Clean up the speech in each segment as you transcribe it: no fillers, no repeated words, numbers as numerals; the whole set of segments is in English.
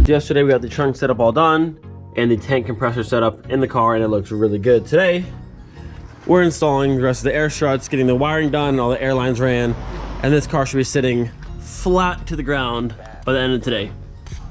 Yesterday we got the trunk setup all done and the tank compressor set up in the car, and it looks really good. Today we're installing the rest of the air struts, getting the wiring done, and all the airlines ran, and this car should be sitting flat to the ground by the end of today.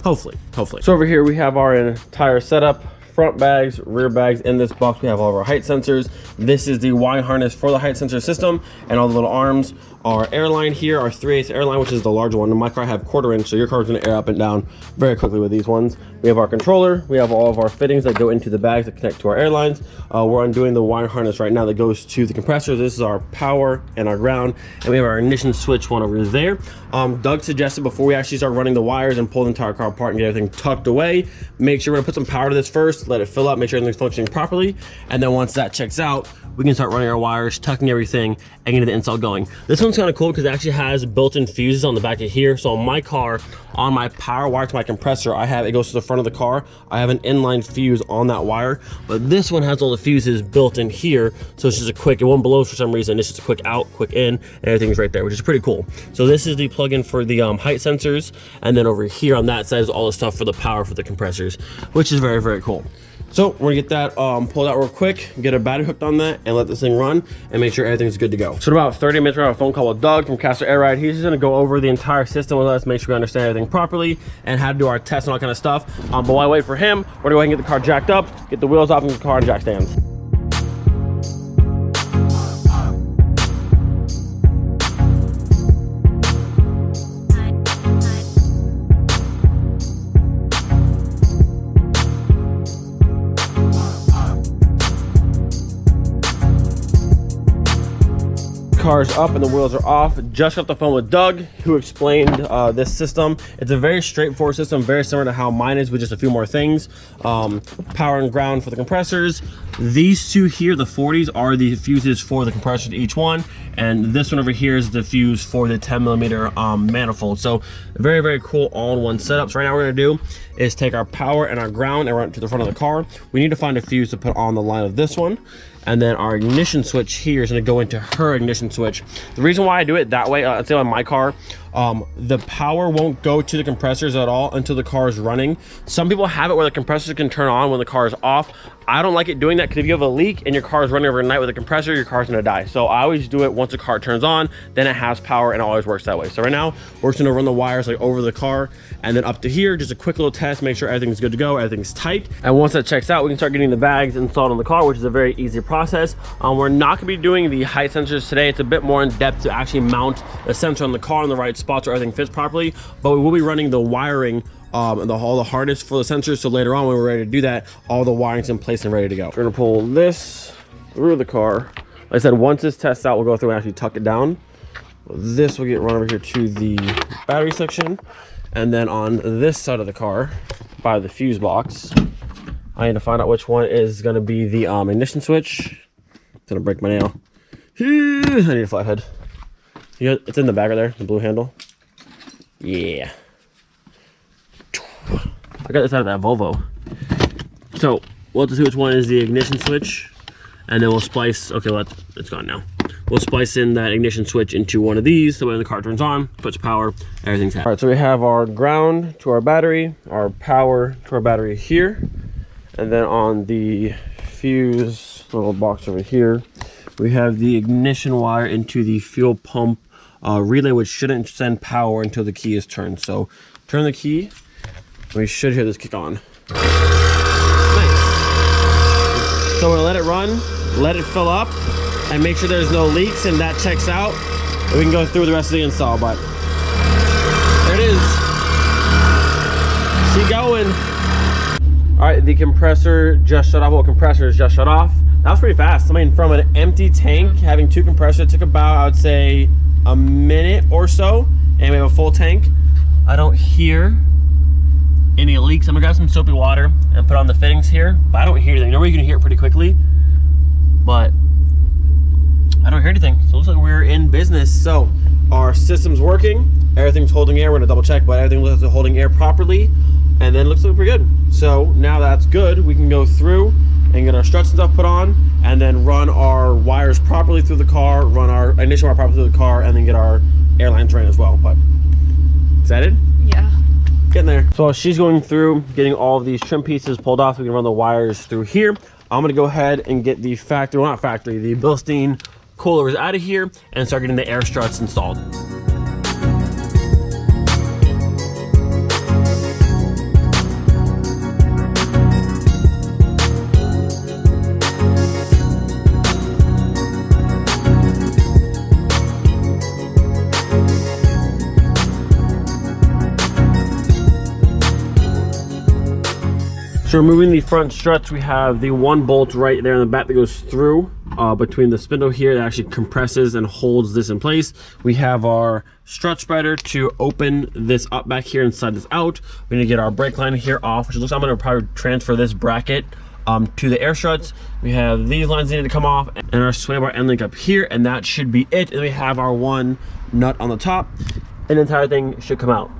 Hopefully. So over here we have our entire setup. Front bags, rear bags. In this box we have all of our height sensors. This is the Y harness for the height sensor system, and all the little arms are airline here, our 3/8 airline, which is the larger one. In my car I have 1/4 inch, so your car is going to air up and down very quickly with these ones. We have our controller. We have all of our fittings that go into the bags that connect to our airlines. We're undoing the wire harness right now that goes to the compressor. This is our power and our ground, and we have our ignition switch one over there. Doug suggested before we actually start running the wires and pull the entire car apart and get everything tucked away, make sure we're gonna put some power to this first, let it fill up, make sure everything's functioning properly, and then once that checks out, we can start running our wires, tucking everything, and getting the install going. This one's kind of cool because it actually has built-in fuses on the back of here. So on my car, on my power wire to my compressor, it goes to the front of the car. I have an inline fuse on that wire, but this one has all the fuses built in here. So it's just a quick, it won't blow for some reason. It's just a quick out, quick in, and everything's right there, which is pretty cool. So this is the plug-in for the height sensors. And then over here on that side is all the stuff for the power for the compressors, which is very, very cool. So we're gonna get that pulled out real quick, get a battery hooked on that, and let this thing run and make sure everything's good to go. So in about 30 minutes, we're gonna have a phone call with Doug from Castor Airride. He's just gonna go over the entire system with us, make sure we understand everything properly, and how to do our tests and all kind of stuff. But while I wait for him, we're gonna go ahead and get the car jacked up, get the wheels off and get the car and jack stands. Car's up and the wheels are off. Just got the phone with Doug, who explained this system. It's a very straightforward system, very similar to how mine is, with just a few more things. Power and ground for the compressors. These two here, the 40s, are the fuses for the compressor to each one, and this one over here is the fuse for the 10mm manifold. So very, very cool all-in-one setup. So right now what we're gonna do is take our power and our ground and run it to the front of the car. We need to find a fuse to put on the line of this one. And then our ignition switch here is gonna go into her ignition switch. The reason why I do it that way, let's say on my car, the power won't go to the compressors at all until the car is running. Some people have it where the compressors can turn on when the car is off. I don't like it doing that, because if you have a leak and your car is running overnight with a compressor, your car's gonna die. So I always do it once the car turns on, then it has power, and it always works that way. So right now, we're just gonna run the wires like over the car, and then up to here, just a quick little test, make sure everything's good to go, everything's tight. And once that checks out, we can start getting the bags installed on the car, which is a very easy process. We're not gonna be doing the height sensors today. It's a bit more in depth to actually mount a sensor on the car in the right spots where everything fits properly, but we will be running the wiring and all the harness for the sensors, so later on when we're ready to do that, all the wiring's in place and ready to go. We're gonna pull this through the car. Like I said, once this tests out, we'll go through and actually tuck it down. This will get run over here to the battery section, and then on this side of the car by the fuse box, I need to find out which one is gonna be the ignition switch. It's gonna break my nail. I need a flathead. It's in the back right there, the blue handle. Yeah. I got this out of that Volvo. So we'll have to see which one is the ignition switch, and then we'll splice, okay, well, it's gone now. We'll splice in that ignition switch into one of these, so when the car turns on, puts power, everything's happy. All right, so we have our ground to our battery, our power to our battery here, and then on the fuse little box over here, we have the ignition wire into the fuel pump relay, which shouldn't send power until the key is turned. So turn the key, we should hear this kick on. Nice. So we're gonna let it run, let it fill up, and make sure there's no leaks, and that checks out, and we can go through the rest of the install. But there it is. Keep going. All right, the compressor just shut off. Well, compressor is just shut off. That was pretty fast. I mean, from an empty tank, having two compressors, it took about, I would say, a minute or so, and we have a full tank. I don't hear any leaks. I'm gonna grab some soapy water and put on the fittings here, but I don't hear anything. Normally you can hear it pretty quickly, but I don't hear anything. So it looks like we're in business. So our system's working, everything's holding air. We're gonna double check, but everything looks like it's holding air properly, and then it looks like pretty good. So now that's good, we can go through and get our struts and stuff put on, and then run our wires properly through the car, run our ignition wire properly through the car, and then get our airlines ran as well. But excited? Yeah. Getting there. So she's going through, getting all of these trim pieces pulled off. We can run the wires through here. I'm gonna go ahead and get the factory, well not factory, the Bilstein coolers out of here and start getting the air struts installed. So removing the front struts, we have the one bolt right there in the back that goes through between the spindle here that actually compresses and holds this in place. We have our strut spreader to open this up back here and slide this out. We're gonna get our brake line here off, which looks like I'm gonna probably transfer this bracket to the air struts. We have these lines needed to come off and our sway bar end link up here, and that should be it. And we have our one nut on the top, and the entire thing should come out.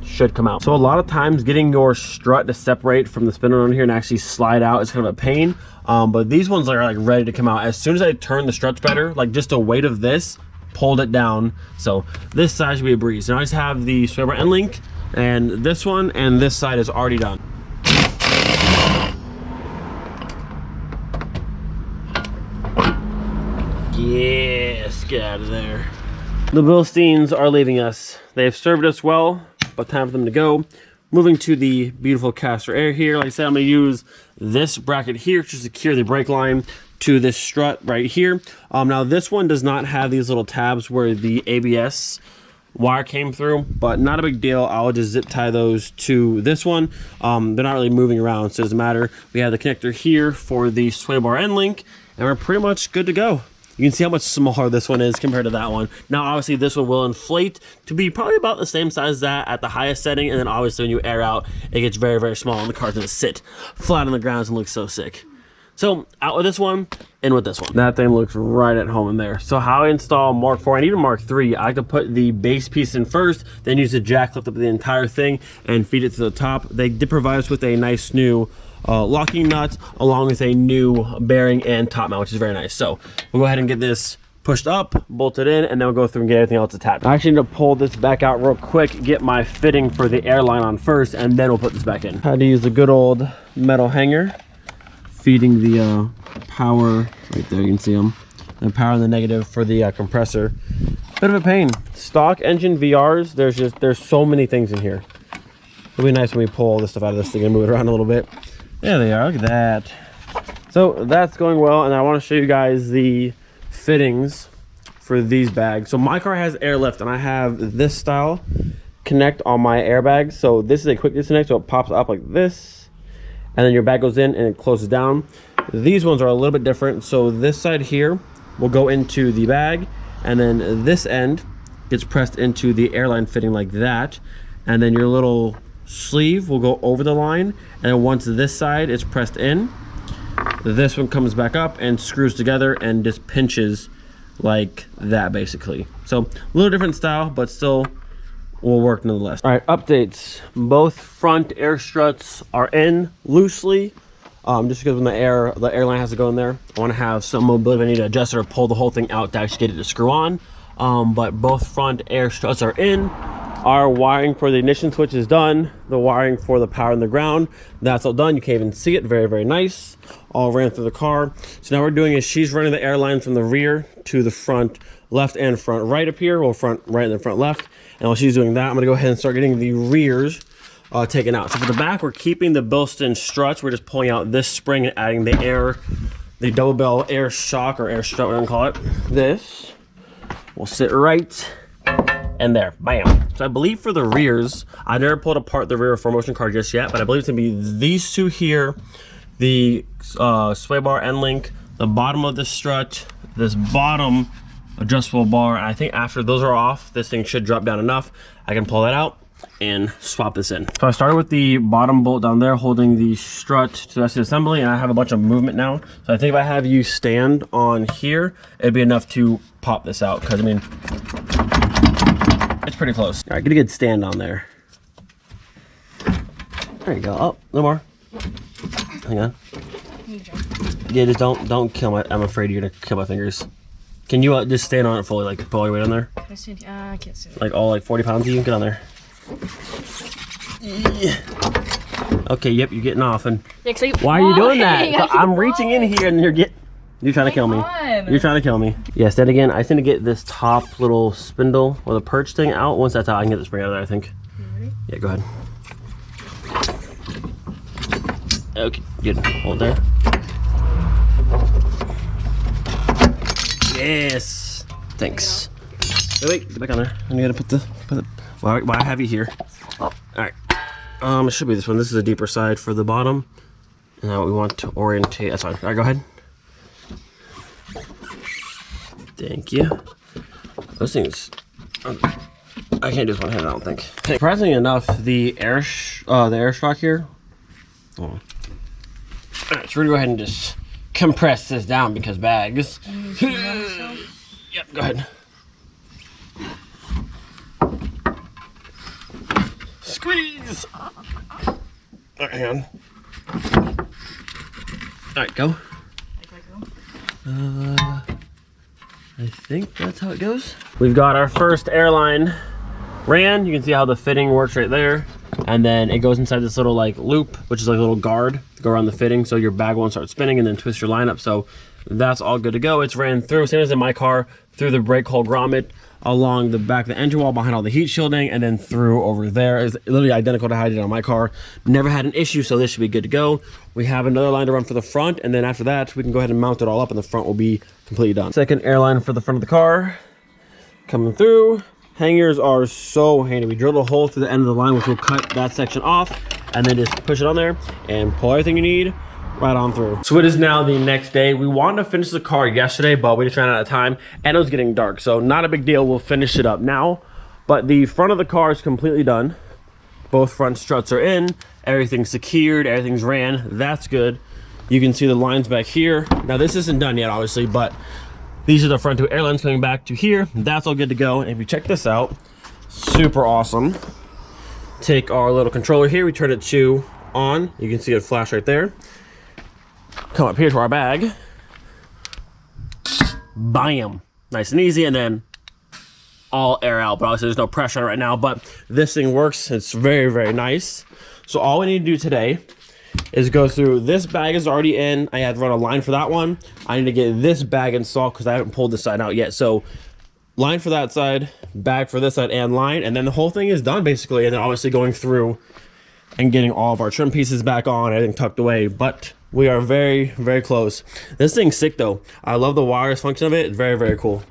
So a lot of times getting your strut to separate from the spindle on here and actually slide out is kind of a pain, but these ones are like ready to come out. As soon as I turn the strut spreader, like just the weight of this pulled it down, so this side should be a breeze. Now I just have the sway bar end link, and this one and this side is already done. Yes, get out of there. The Bilsteins are leaving us. They've served us well, but time for them to go. Moving to the beautiful Castor Air here. Like I said, I'm gonna use this bracket here to secure the brake line to this strut right here. Now this one does not have these little tabs where the ABS wire came through, but not a big deal. I'll just zip tie those to this one. They're not really moving around, so it doesn't matter. We have the connector here for the sway bar end link, and we're pretty much good to go. You can see how much smaller this one is compared to that one. Now, obviously, this one will inflate to be probably about the same size as that at the highest setting, and then obviously when you air out, it gets very, very small, and the car's gonna sit flat on the ground and look so sick. So, out with this one, in with this one. That thing looks right at home in there. So how I install Mark 4 and even Mark 3, I like to put the base piece in first, then use the jack, lift up the entire thing, and feed it to the top. They did provide us with a nice new locking nut along with a new bearing and top mount, which is very nice. So we'll go ahead and get this pushed up, bolted in, and then we'll go through and get everything else attached. I actually need to pull this back out real quick, get my fitting for the airline on first, and then we'll put this back in. How to use the good old metal hanger, feeding the power right there. You can see them, the power and the negative for the compressor. Bit of a pain. Stock engine VRs, there's so many things in here. It'll be nice when we pull all this stuff out of this thing and move it around a little bit. There they are, look at that. So that's going well, and I want to show you guys the fittings for these bags. So my car has airlift, and I have this style connect on my airbags. So this is a quick disconnect, so it pops up like this, and then your bag goes in and it closes down. These ones are a little bit different. So this side here will go into the bag, and then this end gets pressed into the airline fitting like that, and then your little sleeve will go over the line, and then once this side is pressed in, this one comes back up and screws together and just pinches like that basically. So a little different style, but still will work nonetheless. All right, updates. Both front air struts are in loosely, just because when the airline has to go in there, I want to have some mobility. I need to adjust it or pull the whole thing out to actually get it to screw on. But both front air struts are in. Our wiring for the ignition switch is done. The wiring for the power and the ground, that's all done. You can't even see it. Very, very nice. All ran through the car. So now what we're doing is she's running the airline from the rear to the front left and front right up here. Well, front right and then front left. And while she's doing that, I'm gonna go ahead and start getting the rears taken out. So for the back, we're keeping the Bilstein struts. We're just pulling out this spring and adding the double bell air shock or air strut, whatever you call it. This will sit right and there, bam. So I believe for the rears, I never pulled apart the rear 4Motion car just yet, but I believe it's gonna be these two here, the sway bar end link, the bottom of the strut, this bottom adjustable bar, and I think after those are off, this thing should drop down enough. I can pull that out and swap this in. So I started with the bottom bolt down there holding the strut to the rest of the assembly, and I have a bunch of movement now. So I think if I have you stand on here, it'd be enough to pop this out, because I mean, it's pretty close. All right, get a good stand on there. There you go. Oh, no more. Hang on. Yeah, just don't kill my, I'm afraid you're gonna kill my fingers. Can you just stand on it fully, like pull your weight on there? I can't stand it. Like all like 40 pounds of you, get on there. Okay, yep, you're getting off. And Yeah, why are you doing that? So I'm reaching in here and you're trying to kill me. You're trying to kill me. Yes, then again, I just need to get this top little spindle or the perch thing out. Once that's out, I can get the spring out of there, I think. Yeah, go ahead. Okay, good. Hold there. Yes. Thanks. Wait, get back on there. I gotta put the why I have you here. All right. It should be this one. This is a deeper side for the bottom. And now we want to orientate. That's fine. All right, go ahead. Thank you. Those things, I can't do this one hand, I don't think. Surprisingly enough, the air shock here. Oh. All right, so we're gonna go ahead and just compress this down because bags. Yep, go ahead. Squeeze. All right, hang on. All right, go. I think that's how it goes. We've got our first airline ran. You can see how the fitting works right there. And then it goes inside this little like loop, which is like a little guard to go around the fitting so your bag won't start spinning, and then twist your line up. So that's all good to go. It's ran through, same as in my car, through the brake hole grommet, along the back of the engine wall behind all the heat shielding, and then through over there. It's literally identical to how I did on my car. Never had an issue, so this should be good to go. We have another line to run for the front, and then after that, we can go ahead and mount it all up, and the front will be completely done. Second airline for the front of the car, coming through. Hangers are so handy. We drilled a hole through the end of the line, which will cut that section off, and then just push it on there and pull everything you need right on through. So it is now the next day. We wanted to finish the car yesterday, but we just ran out of time and it was getting dark. So not a big deal. We'll finish it up now. But the front of the car is completely done. Both front struts are in. Everything's secured. Everything's ran. That's good. You can see the lines back here. Now this isn't done yet, obviously, but these are the front two airlines coming back to here. That's all good to go. And if you check this out, super awesome. Take our little controller here. We turn it to on. You can see it flash right there. Come up here to our bag. Bam. Nice and easy. And then all air out. But obviously there's no pressure on it right now. But this thing works. It's very, very nice. So all we need to do today is go through. This bag is already in. I had to run a line for that one. I need to get this bag installed because I haven't pulled this side out yet. So line for that side, bag for this side, and line. And then the whole thing is done basically. And then obviously going through and getting all of our trim pieces back on, everything tucked away. But we are very, very close. This thing's sick though. I love the wireless function of it. It's very, very cool.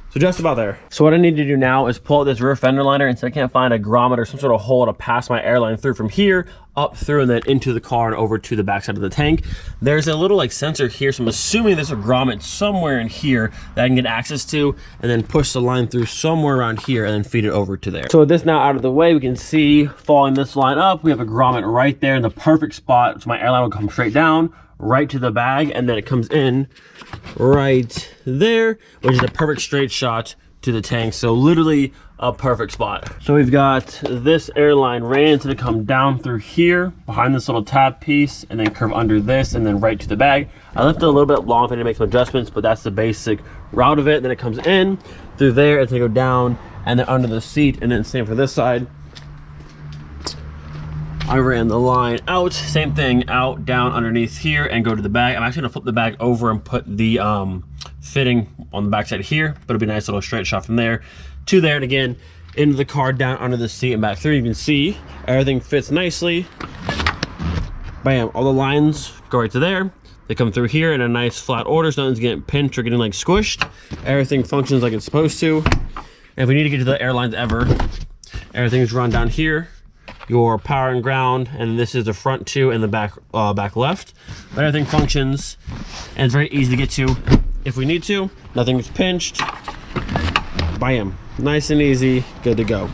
So just about there. So what I need to do now is pull out this rear fender liner, and so I can't find a grommet or some sort of hole to pass my airline through from here, up through, and then into the car and over to the backside of the tank. There's a little like sensor here, so I'm assuming there's a grommet somewhere in here that I can get access to, and then push the line through somewhere around here and then feed it over to there. So with this now out of the way, we can see following this line up, we have a grommet right there in the perfect spot. So my airline will come straight down, right to the bag, and then it comes in right there, which is a perfect straight shot to the tank. So literally a perfect spot. So we've got this airline ran to come down through here behind this little tab piece, and then curve under this, and then right to the bag. I left it a little bit long if I need to make some adjustments, but that's the basic route of it. Then it comes in through there, and then go down and then under the seat, and then same for this side. I ran the line out, same thing, out, down, underneath here, and go to the bag. I'm actually gonna flip the bag over and put the fitting on the back side here, but it'll be a nice little straight shot from there to there, and again, into the car, down under the seat, and back through. You can see everything fits nicely. Bam, all the lines go right to there. They come through here in a nice flat order, so nothing's getting pinched or getting like squished. Everything functions like it's supposed to. And if we need to get to the airlines ever, everything's run down here. Your power and ground, and this is the front two and the back left. But everything functions, and it's very easy to get to if we need to. Nothing's pinched. Bam, nice and easy, good to go.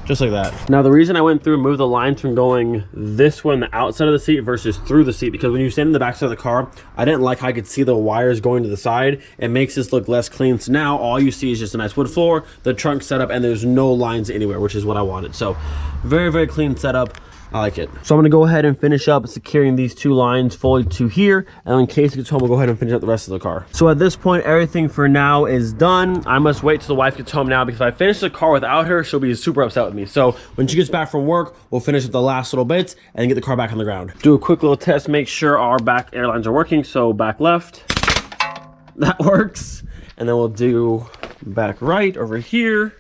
Just like that. Now the reason I went through and moved the lines from going this way on the outside of the seat versus through the seat, because when you stand in the back side of the car, I didn't like how I could see the wires going to the side. It makes this look less clean. So now all you see is just a nice wood floor, the trunk setup, and there's no lines anywhere, which is what I wanted. So very, very clean setup. I like it. So I'm gonna go ahead and finish up securing these 2 lines fully to here, and in case it gets home, we'll go ahead and finish up the rest of the car. So at this point, everything for now is done. I must wait till the wife gets home now, because if I finish the car without her, she'll be super upset with me. So when she gets back from work, we'll finish with the last little bits and get the car back on the ground. Do a quick little test, make sure our back airlines are working. So back left, that works. And then we'll do back right over here.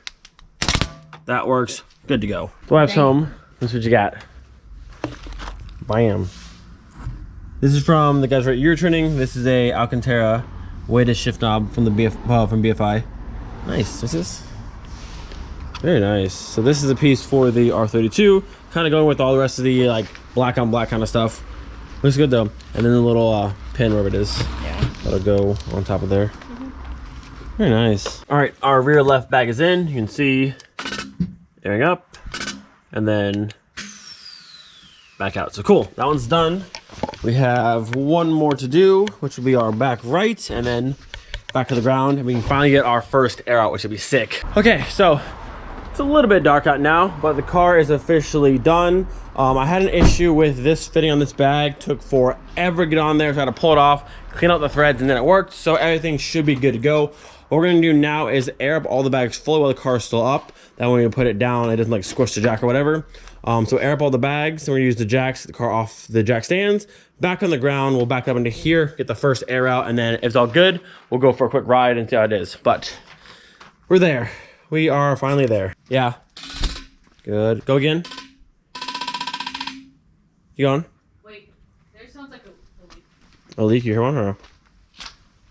That works, good to go. The wife's home. That's what you got. Bam. This is from the guys right ear training. This is a Alcantara weighted shift knob from the from BFI. Nice. What's this? Very nice. So this is a piece for the R32, kind of going with all the rest of the like black on black kind of stuff. Looks good though. And then the little pin, wherever it is, that'll go on top of there. Very nice. All right, our rear left bag is in. You can see airing up and then back out. So cool, that one's done. We have one more to do, which will be our back right, and then back to the ground, and we can finally get our first air out, which will be sick. Okay, so it's a little bit dark out now, but the car is officially done. I had an issue with this fitting on this bag. Took forever to get on there, so I had to pull it off, clean out the threads, and then it worked. So everything should be good to go. What we're gonna do now is air up all the bags fully while the car is still up. That way when you put it down, it doesn't like squish the jack or whatever. So air up all the bags, and we're gonna use the jacks, the car off the jack stands, back on the ground. We'll back up into here, get the first air out, and then if it's all good, we'll go for a quick ride and see how it is. But we're there. We are finally there. Yeah. Good. Go again. You going? Wait, there sounds like a leak. A leak? You hear one or no?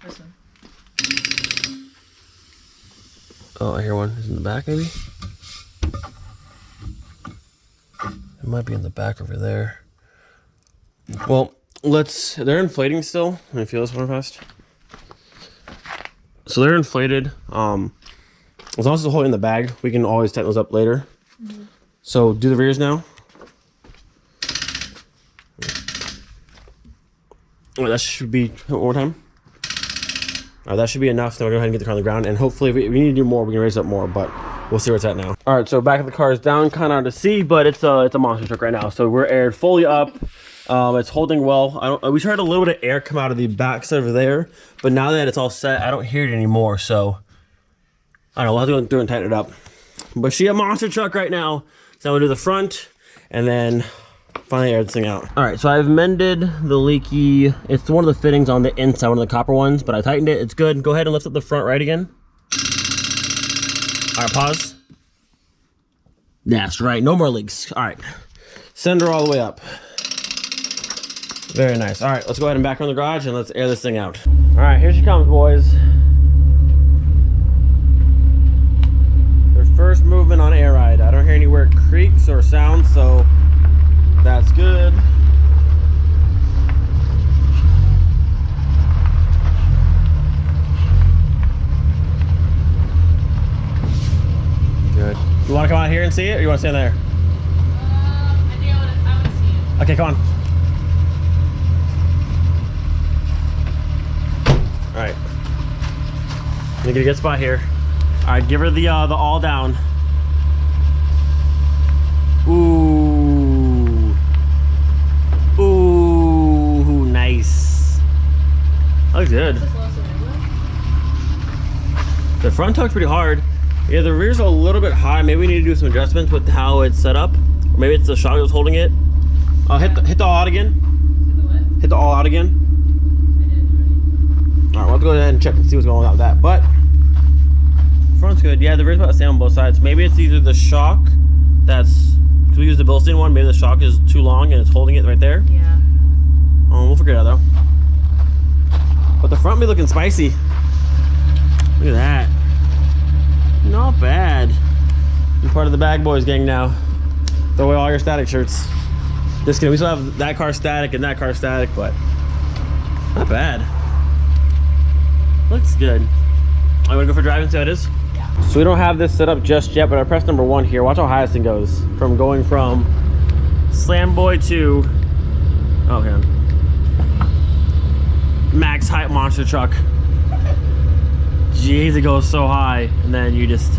Listen. Oh, I hear one. Is it in the back maybe? It might be in the back over there. Well, they're inflating still. Let me feel this one fast. So they're inflated. As long as it's holding in the bag, we can always tighten those up later. So do the rears now. All right, that should be one more time. That should be enough. Then we'll go ahead and get the car on the ground, and hopefully if we need to do more, we can raise it up more, but we'll see where it's at now. All right, so back of the car is down, kind of hard to see, but it's a monster truck right now. So we're aired fully up. It's holding well. We tried a little bit of air come out of the backside over there, but now that it's all set, I don't hear it anymore. So I don't know, we'll have to go through and tighten it up. But she a monster truck right now. So I'm gonna do the front and then finally air this thing out. All right, so I've mended the leaky, it's one of the fittings on the inside, one of the copper ones, but I tightened it, it's good. Go ahead and lift up the front right again. All right, pause. That's right, no more leaks. All right, send her all the way up. Very nice. All right, let's go ahead and back her in the garage and let's air this thing out. All right, here she comes, boys. Their first movement on Airride. I don't hear anywhere creaks or sounds, so that's good. Good. You want to come out here and see it, or you want to stand there? I think I would see it. Okay, come on. All right. Let me get a good spot here. All right, give her the all down. Ooh. Ooh, nice. That looks good. The front tuck's pretty hard. Yeah, the rear's a little bit high. Maybe we need to do some adjustments with how it's set up. Or maybe it's the shock that's holding it. Hit the all out again. Hit the what? Hit the all out again. I did already. All right, we'll have to go ahead and check and see what's going on with that. But front's good. Yeah, the rear's about the same on both sides. Maybe it's either the shock that's, because we use the Bilstein one, maybe the shock is too long and it's holding it right there. Yeah. We'll figure it out though. But the front be looking spicy. Look at that. Not bad. You're part of the Bag Boys gang now. Throw away all your static shirts. Just kidding. We still have that car static and that car static, but not bad. Looks good. I want to go for driving, see how it is? Yeah. So we don't have this set up just yet, but I pressed number 1 here. Watch how high this thing goes. From going from Slam Boy to, oh man, max height monster truck. Jeez, it goes so high, and then you just,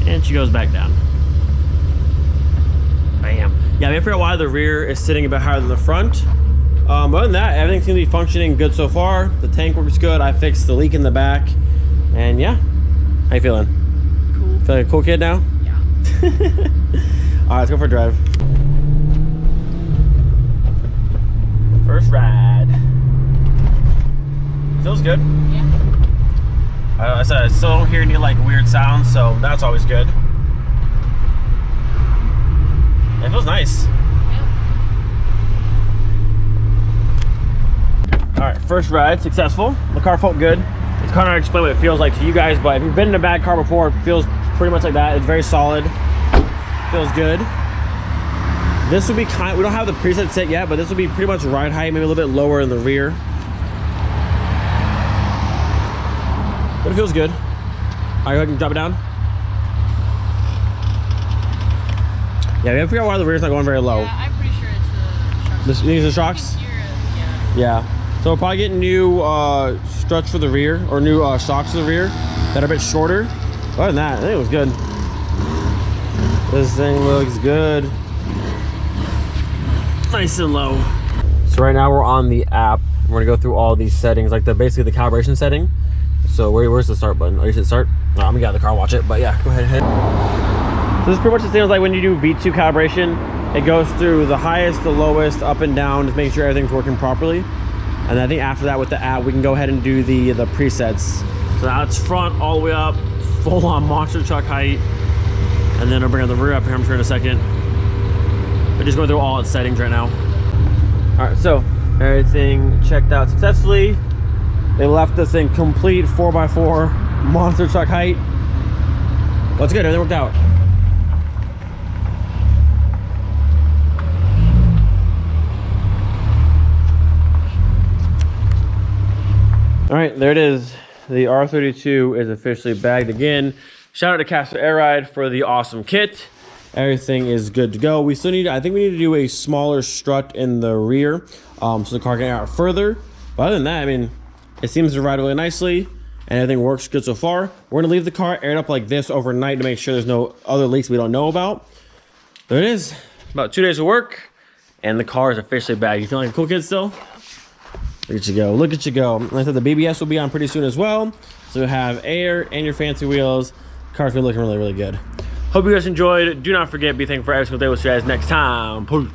and she goes back down. Yeah, I figured out why the rear is sitting a bit higher than the front. Other than that, everything seems to be functioning good so far. The tank works good. I fixed the leak in the back. And yeah, how you feeling? Cool. Feel like a cool kid now? Yeah. All right, let's go for a drive. First ride. Feels good. Yeah. I said I still don't hear any like weird sounds, so that's always good. It feels nice. Yeah. All right, first ride successful. The car felt good. It's kind of hard to explain what it feels like to you guys, but if you've been in a bad car before, it feels pretty much like that. It's very solid. Feels good. This would be we don't have the preset set yet, but this would be pretty much ride height, maybe a little bit lower in the rear. But it feels good. All right, I can drop it down. Yeah, we have to figure out why the rear's not going very low. Yeah, I'm pretty sure it's the shocks. You think it's the shocks? Yeah. Yeah. So we'll probably get new struts for the rear, or new shocks for the rear that are a bit shorter. Other than that, I think it was good. This thing looks good. Nice and low. So right now we're on the app. We're gonna go through all these settings, like basically the calibration setting. So where's the start button? Oh, you should start. No, I'm gonna get out of the car and watch it, but yeah, go ahead. So this is pretty much the same as like when you do V2 calibration. It goes through the highest, the lowest, up and down, just making sure everything's working properly. And I think after that with the app, we can go ahead and do the presets. So now it's front all the way up, full on monster truck height. And then I'll bring the rear up here, I'm sure in a second. We're just going through all its settings right now. All right, so everything checked out successfully. They left us in complete 4x4 monster truck height. Well, it's good, everything worked out. All right, there it is. The R32 is officially bagged again. Shout out to Castor Airride for the awesome kit. Everything is good to go. We still need, I think we need to do a smaller strut in the rear so the car can get out further. But other than that, I mean, it seems to ride really nicely and everything works good so far. We're gonna leave the car aired up like this overnight to make sure there's no other leaks we don't know about. There it is, about 2 days of work and the car is officially bagged. You feel like a cool kid still? Look at you go, look at you go. Like I said, the BBS will be on pretty soon as well. So you'll have air and your fancy wheels. Car's gonna be looking really, really good. Hope you guys enjoyed. Do not forget, be thankful for every single day. We'll see you guys next time. Peace.